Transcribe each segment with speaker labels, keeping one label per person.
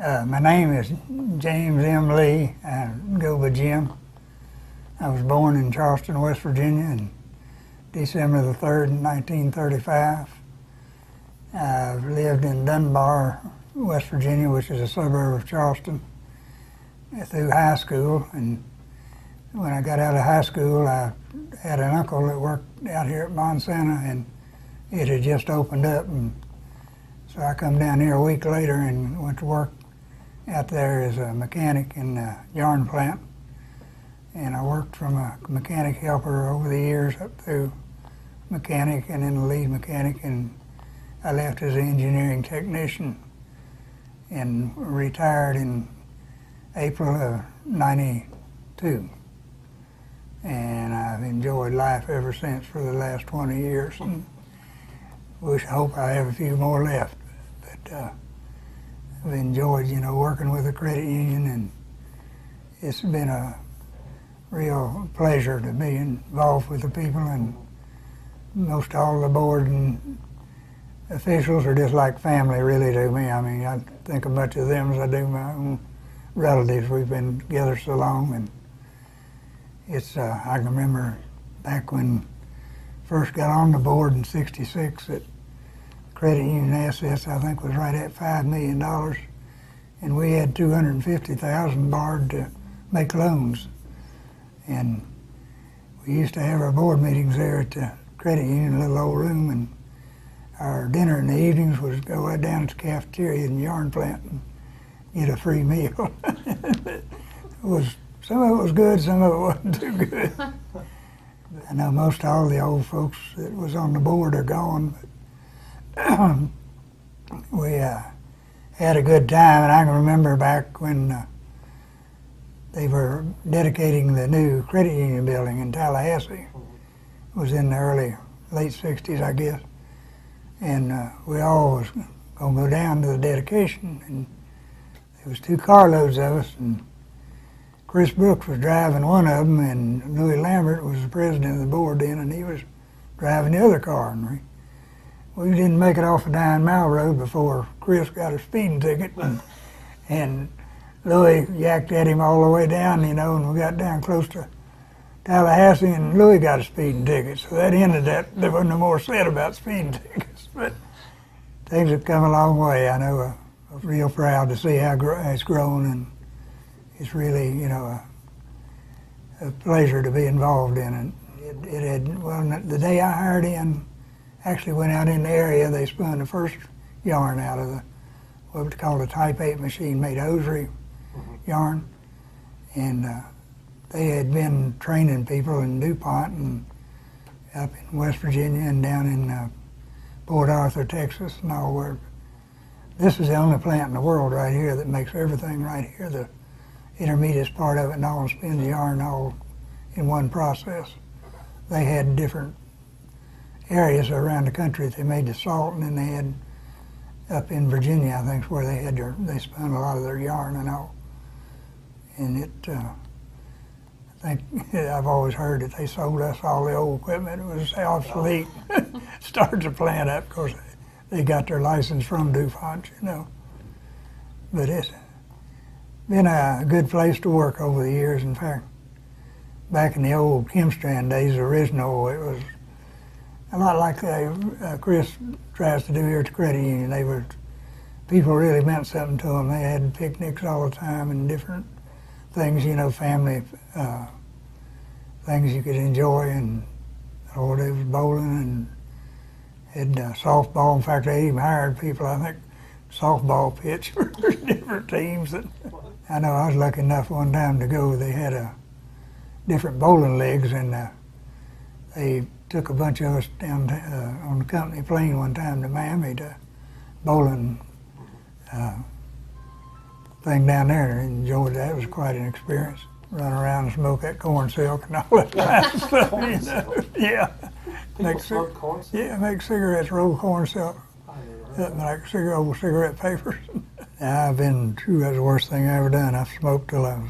Speaker 1: My name is James M. Lee. I go by Jim. I was born in Charleston, West Virginia on December the 3rd, 1935. I've lived in Dunbar, West Virginia, which is a suburb of Charleston, through high school. And when I got out of high school, I had an uncle that worked out here at Monsanto, and it had just opened up. And so I come down here a week later and went to work out there as a mechanic in a yarn plant. And I worked from a mechanic helper over the years up through mechanic and then the lead mechanic, and I left as an engineering technician and retired in April of '92. And I've enjoyed life ever since for the last 20 years, and hope I have a few more left. But I've enjoyed, working with the credit union, and it's been a real pleasure to be involved with the people, and most all the board and officials are just like family really to me. I mean, I think as much of them as I do my own relatives. We've been together so long, and it's, I can remember back when I first got on the board in '66 that credit union assets, I think, was right at $5 million, and we had 250,000 borrowed to make loans. And we used to have our board meetings there at the credit union, a little old room, and our dinner in the evenings was go right down to the cafeteria in the yarn plant and get a free meal. Some of it was good, some of it wasn't too good. I know most all the old folks that was on the board are gone, but we had a good time. And I can remember back when they were dedicating the new credit union building in Tallahassee. It was in the late '60s, I guess. And we all was going to go down to the dedication, and there was 2 carloads of us, and Chris Brooks was driving one of them, and Louis Lambert was the president of the board then, and he was driving the other car. And we didn't make it off a 9 Mile Road before Chris got a speeding ticket, and Louis yacked at him all the way down, and we got down close to Tallahassee, and Louis got a speeding ticket. So that ended that. There wasn't no more said about speeding tickets, but things have come a long way. I know I'm real proud to see how it's grown, and it's really, a pleasure to be involved in it. It had, the day I hired in, actually went out in the area, they spun the first yarn out of what was called a Type 8 machine, made hosiery yarn, and they had been training people in DuPont and up in West Virginia and down in Port Arthur, Texas, and all where. This is the only plant in the world right here that makes everything right here, the intermediate part of it, and all spins the yarn all in one process. They had different areas around the country that they made the salt, and then they had up in Virginia, I think, where they spun a lot of their yarn and all. And it, I think I've always heard that they sold us all the old equipment. It was obsolete. Started the plant up. Of course, they got their license from DuPont, But it's been a good place to work over the years. In fact, back in the old Chemstrand days, original, it was a lot like Chris tries to do here at the credit union. People really meant something to them. They had picnics all the time and different things, family things you could enjoy, and there was bowling and had softball. In fact, they even hired people, I think, softball pitch for different teams. I know I was lucky enough one time to go. They had different bowling leagues, and they took a bunch of us down on the company plane one time to Miami to bowling thing down there, and enjoyed that. It was quite an experience. Run around and smoke that corn silk and all that kind of stuff, Yeah. Make cigarettes, roll corn silk, like old cigarette papers. I've been through, that's the worst thing I ever done. I smoked till I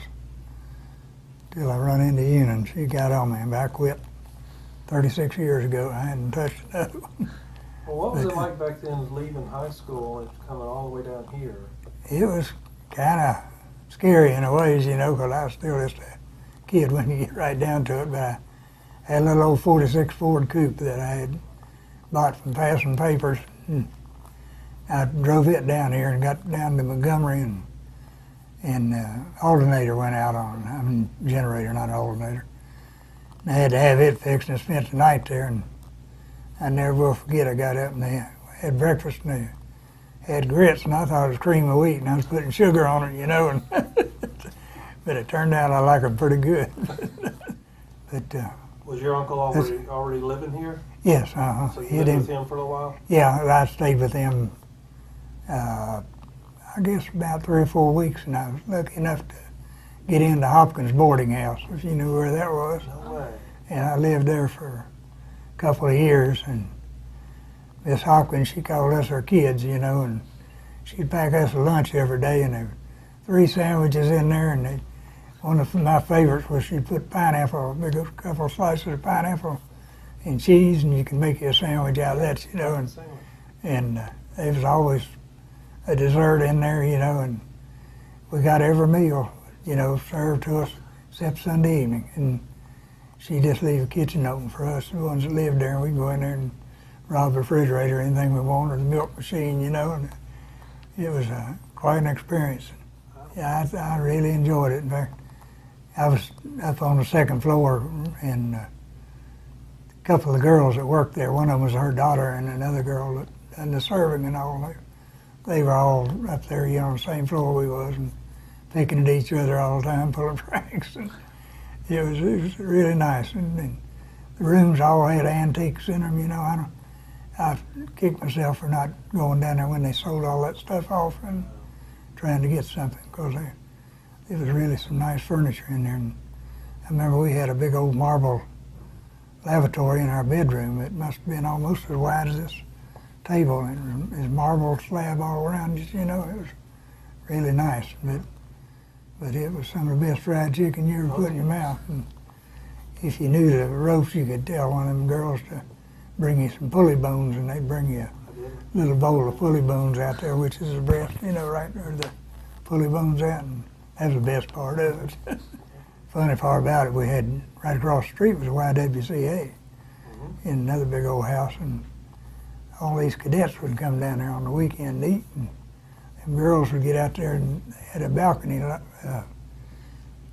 Speaker 1: run into Eunice. She got on me, but I quit 36 years ago. I hadn't touched another one.
Speaker 2: Well, what was it like back then leaving high school and coming all the way down here?
Speaker 1: It was kind of scary in a ways, you know, because I was still just a kid when you get right down to it. But I had a little old 46 Ford Coupe that I had bought from passing papers. And I drove it down here and got down to Montgomery, and alternator went out on, I mean, generator, not alternator. And I had to have it fixed and spent the night there. And I never will forget, I got up and they had breakfast and they had grits, and I thought it was cream of wheat, and I was putting sugar on it, you know. And but it turned out I like them pretty good. But
Speaker 2: was your uncle already living here?
Speaker 1: Yes,
Speaker 2: So you lived with him for a while?
Speaker 1: Yeah, I stayed with him, I guess about 3 or 4 weeks, and I was lucky enough to get into Hopkins boarding house, if you knew where that was.
Speaker 2: No way.
Speaker 1: And I lived there for a couple of years, and Miss Hopkins, she called us her kids, you know, and she'd pack us a lunch every day, and there were 3 sandwiches in there, and one of my favorites was she'd put pineapple, a couple of slices of pineapple and cheese, and you can make you a sandwich out of that, you know, and there was always a dessert in there, you know, and we got every meal, you know, served to us except Sunday evening, and she'd just leave the kitchen open for us, the ones that lived there, and we'd go in there and rob the refrigerator, anything we wanted, or the milk machine, you know, and it was quite an experience. Yeah, I really enjoyed it. In fact, I was up on the second floor, and a couple of girls that worked there, one of them was her daughter, and another girl that done the serving and all. They were all up there, you know, on the same floor we was, and picking at each other all the time, pulling pranks. And it was really nice. And the rooms all had antiques in them, you know. I kicked myself for not going down there when they sold all that stuff off and trying to get something, because there was really some nice furniture in there. And I remember we had a big old marble lavatory in our bedroom. It must have been almost as wide as this table, and there's marble slab all around it, you know. It was really nice, but it was some of the best fried chicken you ever put in your mouth. And if you knew the roast, you could tell one of them girls to bring you some pulley bones, and they'd bring you a little bowl of pulley bones out there, which is the breast, you know, right where the pulley bones out, and that's the best part of it. Funny part about it, we had right across the street was a YWCA in another big old house, and all these cadets would come down there on the weekend to eat, and girls would get out there, and they had a balcony. The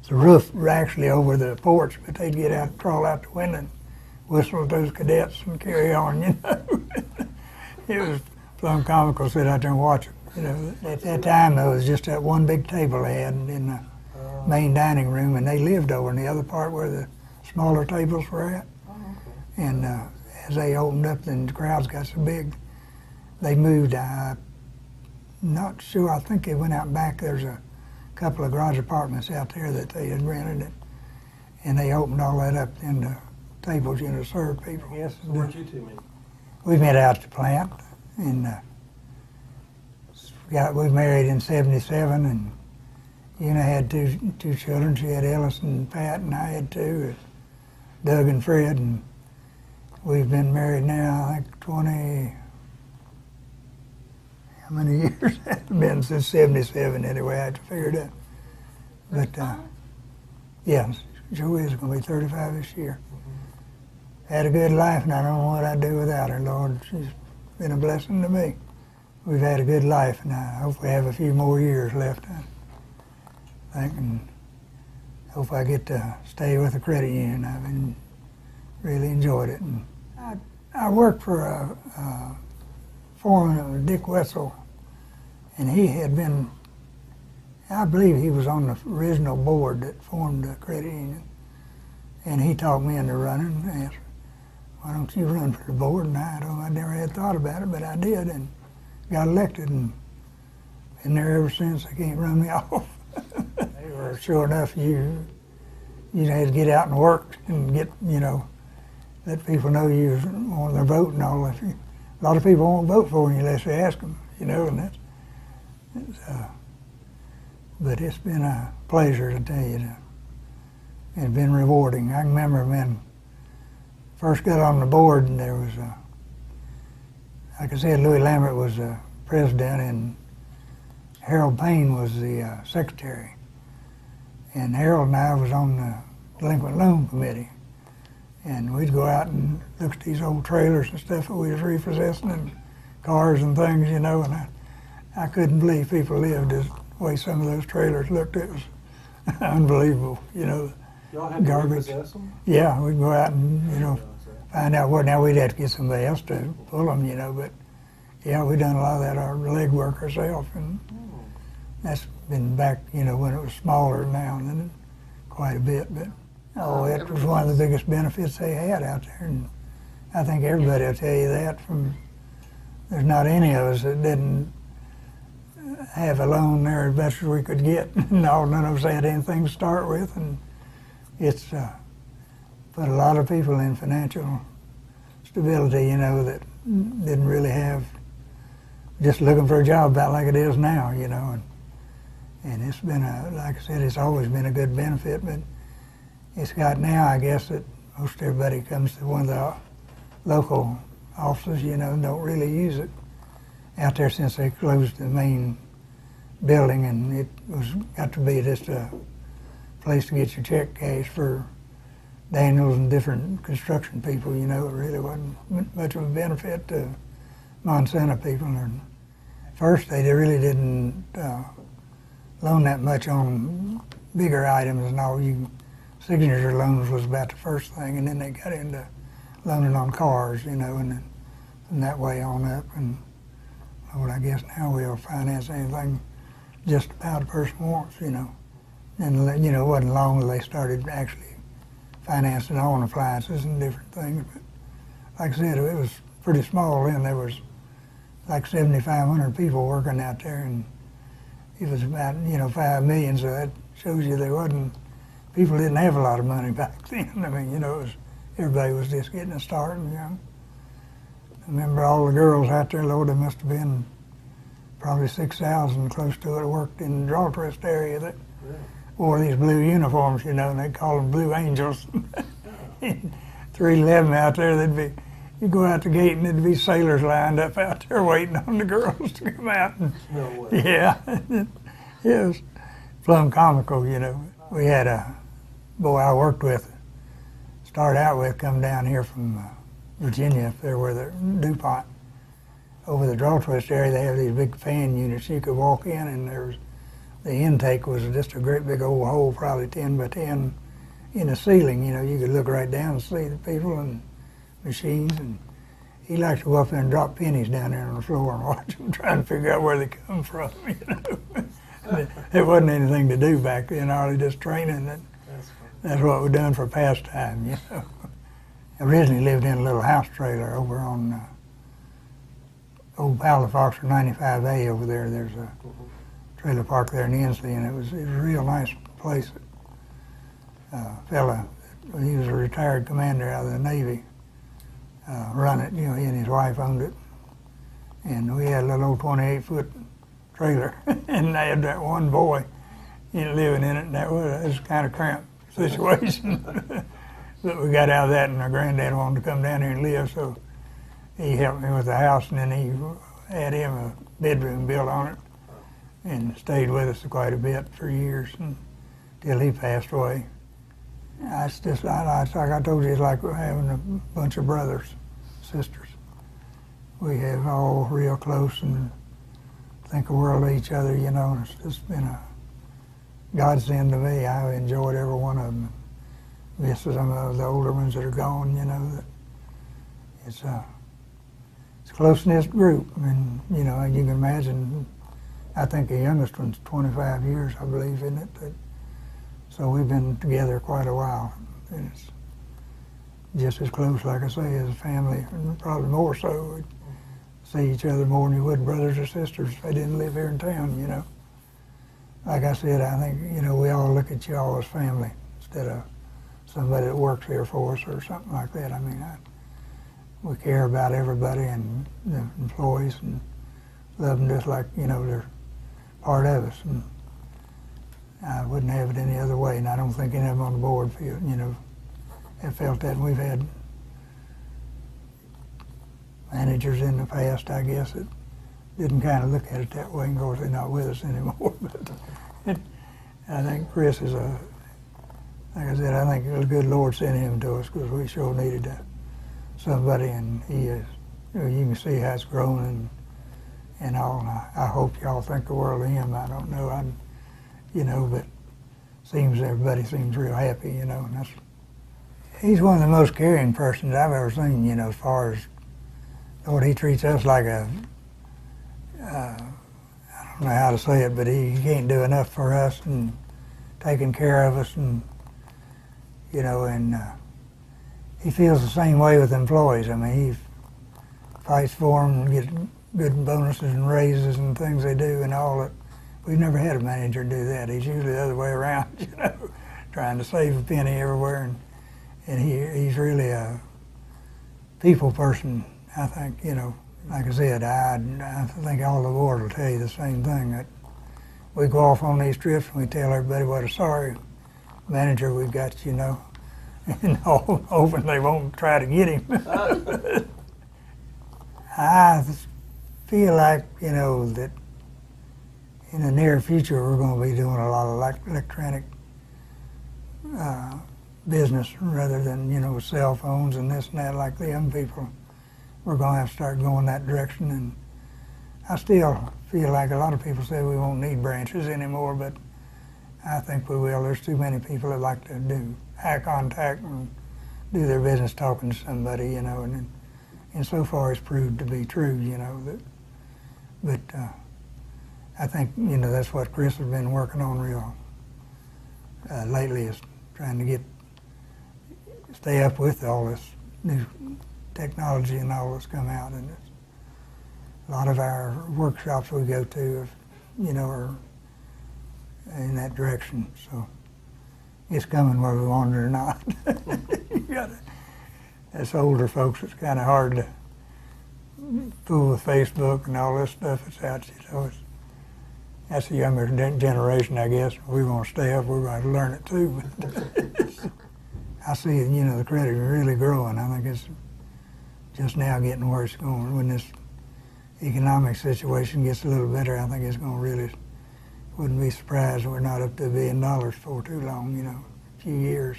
Speaker 1: roof were actually over the porch, but they'd get out, crawl out the window, and whistle at those cadets and carry on, you know. It was plumb comical to sit out there and watch them. You know, at that time, there was just that one big table they had in the main dining room, and they lived over in the other part where the smaller tables were at. And as they opened up and the crowds got so big, they moved. Not sure, I think they went out back. There's a couple of garage apartments out there that they had rented, and they opened all that up into tables, you know, to serve people.
Speaker 2: Yes. So where'd you two meet?
Speaker 1: We met out at the plant, and we married in '77, and Una had two children. She had Ellis and Pat, and I had 2, Doug and Fred, and we've been married now, I think 20, how many years has it been? Since '77 anyway, I had to figure it out. But yeah, Joey's going to be 35 this year. Had a good life, and I don't know what I'd do without her, Lord. She's been a blessing to me. We've had a good life, and I hope we have a few more years left, I think, and hope I get to stay with the credit union. I've really enjoyed it. And I worked for a foreman of Dick Wetzel, and he had been, I believe he was on the original board that formed the credit union, and he talked me into running and asked, why don't you run for the board? And I never had thought about it, but I did, and got elected, and been there ever since. They can't run me off. They were, sure enough, you had to get out and work and get, you know, let people know you want their vote and all that. A lot of people won't vote for you unless you ask them, you know, and but it's been a pleasure to tell you. It's been rewarding. I can remember when first got on the board, and there was like I said, Louis Lambert was the president, and Harold Payne was the secretary. And Harold and I was on the delinquent loan committee. And we'd go out and look at these old trailers and stuff that we was repossessing and cars and things, you know, and I couldn't believe people lived the way some of those trailers looked. It was unbelievable, you know.
Speaker 2: Y'all had to
Speaker 1: Garbage.
Speaker 2: repossess them?
Speaker 1: Yeah, we'd go out and, you know, find out what. Now we'd have to get somebody else to pull them, you know, but yeah, we done a lot of that, our leg work ourselves, and that's been back, you know, when it was smaller now, and then quite a bit, but that was one of the biggest benefits they had out there, and I think everybody will tell you that. There's not any of us that didn't have a loan there as best as we could get. None of us had anything to start with, and it's put a lot of people in financial stability, you know, that didn't really have, just looking for a job about like it is now, you know, and it's been like I said, it's always been a good benefit, but it's got now, I guess, that most everybody comes to one of the local offices, you know, don't really use it out there since they closed the main building, and it was got to be just a place to get your check cashed for Daniels and different construction people, you know. It really wasn't much of a benefit to Montana people. And first, they really didn't loan that much on bigger items and all. Signature loans was about the first thing, and then they got into loaning on cars, you know, and then from that way on up. And Lord, I guess now we'll finance anything just about a person wants, you know. And, you know, it wasn't long till they started actually financing on appliances and different things. But like I said, it was pretty small then. There was like 7,500 people working out there, and it was about, you know, 5 million, so that shows you people didn't have a lot of money back then. I mean, you know, everybody was just getting a start, and, you know. I remember all the girls out there, Lord, there must have been probably 6,000 close to it, worked in the draw twist area that wore these blue uniforms, you know, and they called them Blue Angels. 311 out there, you go out the gate and there'd be sailors lined up out there waiting on the girls to come out. And,
Speaker 2: No way.
Speaker 1: yeah, it was plumb comical, you know. We had a boy I worked with, started out with, come down here from Virginia, up there where the DuPont, over the draw twist area, they have these big fan units. You could walk in, and the intake was just a great big old hole, probably 10 by 10 in the ceiling. You know, you could look right down and see the people and machines. And he liked to go up there and drop pennies down there on the floor and watch them, trying to figure out where they come from. You know, there wasn't anything to do back then, hardly just training. That's what we done for pastime. You know, originally lived in a little house trailer over on old Palafox 95A over there. There's a trailer park there in Inslee, and it was a real nice place. Fella, he was a retired commander out of the Navy, run it, you know, he and his wife owned it. And we had a little old 28-foot trailer, and they had that one boy, you know, living in it, and it was kind of cramped situation. But we got out of that, and our granddad wanted to come down here and live, so he helped me with the house, and then he had him a bedroom built on it, and stayed with us quite a bit for years until he passed away. It's just, like I told you, it's like we're having a bunch of brothers, sisters. We have all real close and think the world of each other, you know, and it's just been a godsend to me. I've enjoyed every one of them. This is some of the older ones that are gone, you know, that it's a close-knit group. I mean, you know, you can imagine, I think the youngest one's 25 years, I believe, isn't it? So we've been together quite a while, and it's just as close, like I say, as a family, and probably more so. We'd see each other more than you would brothers or sisters if they didn't live here in town, you know. Like I said, I think, you know, we all look at y'all as family instead of somebody that works here for us or something like that. I mean, we care about everybody and the employees and love them just like, you know, they're part of us. And I wouldn't have it any other way, and I don't think any of them on the board feel, you know, have felt that. And we've had managers in the past, I guess, that didn't kind of look at it that way, because they're not with us anymore. But I think Chris is like I said, I think the good Lord sent him to us because we sure needed somebody, and he is. You can see how it's grown and all. And I hope y'all think the world of him. I don't know, but seems everybody seems real happy, and that's. He's one of the most caring persons I've ever seen, as far as, Lord, he treats us like I don't know how to say it, but he can't do enough for us and taking care of us, and, and he feels the same way with employees. I mean, he fights for them and gets good bonuses and raises and things they do and all that. We've never had a manager do that. He's usually the other way around, trying to save a penny everywhere. And he's really a people person, I think, Like I said, I think all the board will tell you the same thing, that we go off on these trips and we tell everybody what a sorry manager we've got, and hoping they won't try to get him. I feel like, that in the near future we're going to be doing a lot of electronic business rather than, with cell phones and this and that like the young people. We're going to have to start going that direction, and I still feel like a lot of people say we won't need branches anymore, but I think we will. There's too many people that like to do eye contact and do their business talking to somebody, and so far it's proved to be true, but I think, that's what Chris has been working on real lately, is trying to stay up with all this new technology and all that's come out, and a lot of our workshops we go to, are in that direction. So it's coming whether we want it or not. As older folks, it's kind of hard to fool with Facebook and all this stuff that's out. That's the younger generation, I guess. If we want to stay up, we're going to learn it too. I see, the credit is really growing. I think it's just now getting where it's going. When this economic situation gets a little better, I think it's going to really, wouldn't be surprised if we're not up to $1 billion for too long, a few years.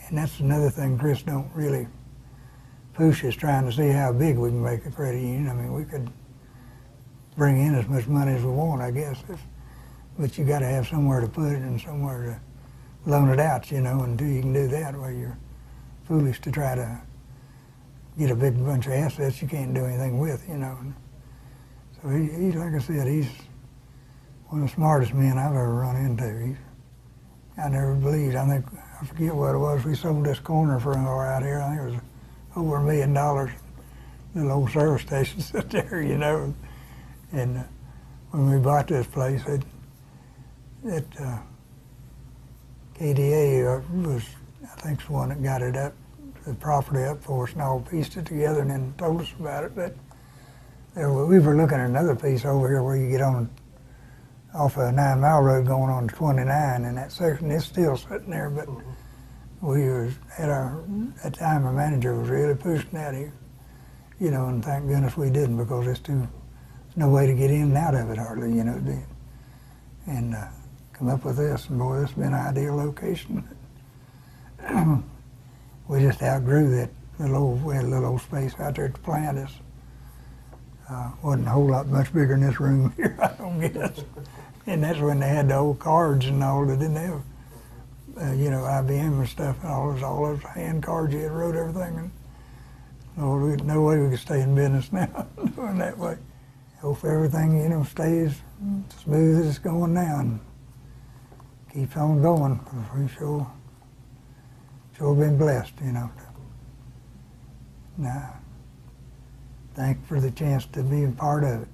Speaker 1: And that's another thing Chris don't really push, is trying to see how big we can make a credit union. I mean, we could bring in as much money as we want, I guess, but you got to have somewhere to put it and somewhere to loan it out, until you can do that, well, you're foolish to try to get a big bunch of assets you can't do anything with, So he, like I said, he's one of the smartest men I've ever run into. I never believed, I forget what it was, we sold this corner for an hour out here, I think it was over $1 million, little old service station sit there, and when we bought this place, KDA was, I think, the one that got it up, the property up for us, and all pieced it together and then told us about it. But we were looking at another piece over here where you get on off a 9 Mile Road going on to 29, and that section is still sitting there, but we was at that time our manager was really pushing that here, and thank goodness we didn't, because there's no way to get in and out of it hardly, and come up with this, and boy, this has been an ideal location. We just outgrew that we had a little old space out there at the plant. Wasn't a whole lot much bigger than this room here, I don't guess. And that's when they had the old cards and all. They didn't have, IBM and stuff, and all those hand cards. You had wrote everything. And no way we could stay in business now doing that way. Hope everything, stays smooth as it's going now and keeps on going. We sure been blessed, Now, thank for the chance to be a part of it.